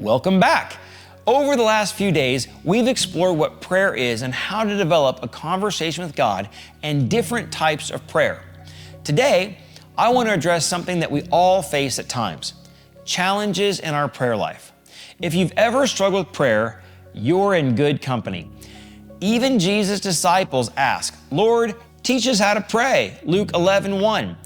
Welcome back. Over the last few days, we've explored what prayer is and how to develop a conversation with God and different types of prayer. Today, I want to address something that we all face at times: challenges in our prayer life. If you've ever struggled with prayer, you're in good company. Even Jesus' disciples ask, "Lord, teach us how to pray," Luke 11:1.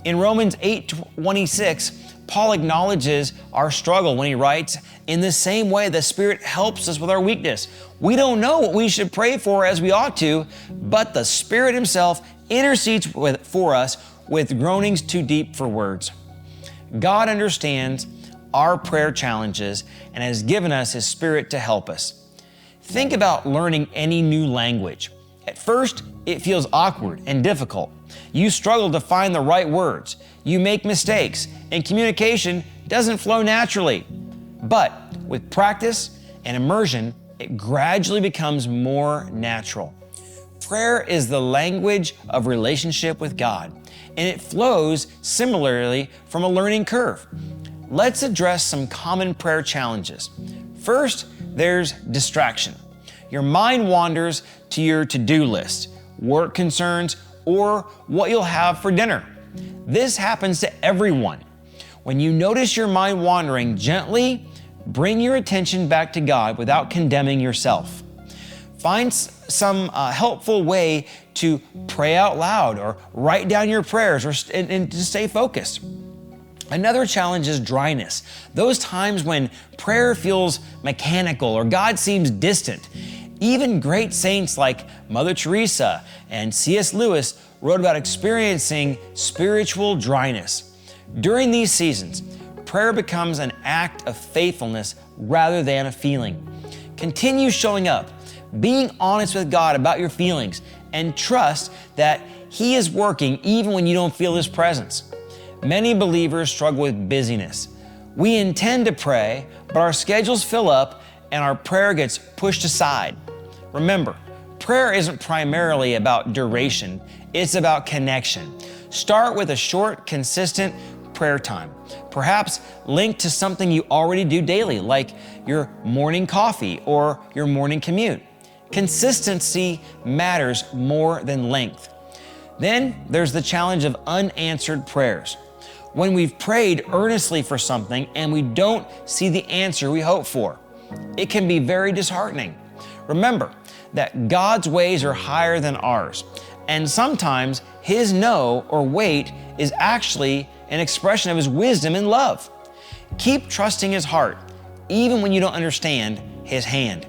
In Romans 8:26, Paul acknowledges our struggle when he writes, "In the same way, the Spirit helps us with our weakness. We don't know what we should pray for as we ought to, but the Spirit Himself intercedes for us with groanings too deep for words." God understands our prayer challenges and has given us His Spirit to help us. Think about learning any new language. At first, it feels awkward and difficult. You struggle to find the right words. You make mistakes, and communication doesn't flow naturally. But with practice and immersion, it gradually becomes more natural. Prayer is the language of relationship with God, and it flows similarly from a learning curve. Let's address some common prayer challenges. First, there's distraction. Your mind wanders to your to-do list, work concerns, or what you'll have for dinner. This happens to everyone. When you notice your mind wandering, gently bring your attention back to God without condemning yourself. Find some helpful way to pray out loud or write down your prayers and to stay focused. Another challenge is dryness. Those times when prayer feels mechanical or God seems distant. Even great saints like Mother Teresa and C.S. Lewis wrote about experiencing spiritual dryness. During these seasons, prayer becomes an act of faithfulness rather than a feeling. Continue showing up, being honest with God about your feelings, and trust that He is working even when you don't feel His presence. Many believers struggle with busyness. We intend to pray, but our schedules fill up and our prayer gets pushed aside. Remember, prayer isn't primarily about duration, it's about connection. Start with a short, consistent prayer time, perhaps linked to something you already do daily, like your morning coffee or your morning commute. Consistency matters more than length. Then there's the challenge of unanswered prayers. When we've prayed earnestly for something and we don't see the answer we hope for, it can be very disheartening. Remember that God's ways are higher than ours, and sometimes His no or wait is actually an expression of His wisdom and love. Keep trusting His heart, even when you don't understand His hand.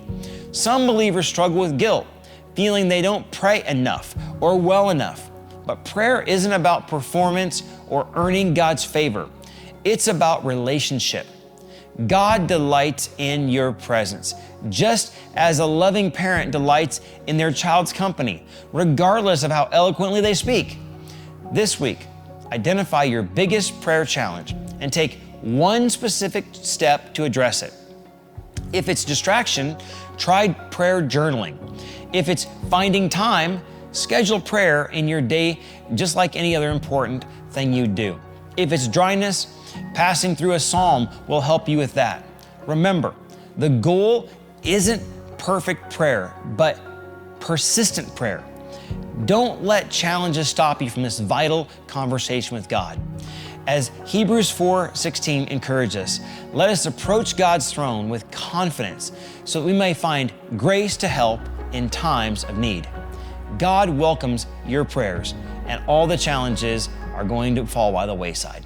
Some believers struggle with guilt, feeling they don't pray enough or well enough. But prayer isn't about performance or earning God's favor. It's about relationship. God delights in your presence, just as a loving parent delights in their child's company, regardless of how eloquently they speak. This week, identify your biggest prayer challenge and take one specific step to address it. If it's distraction, try prayer journaling. If it's finding time, schedule prayer in your day just like any other important thing you do. If it's dryness, passing through a psalm will help you with that. Remember, the goal isn't perfect prayer, but persistent prayer. Don't let challenges stop you from this vital conversation with God. As Hebrews 4:16 encourages us, let us approach God's throne with confidence so that we may find grace to help in times of need. God welcomes your prayers, and all the challenges are going to fall by the wayside.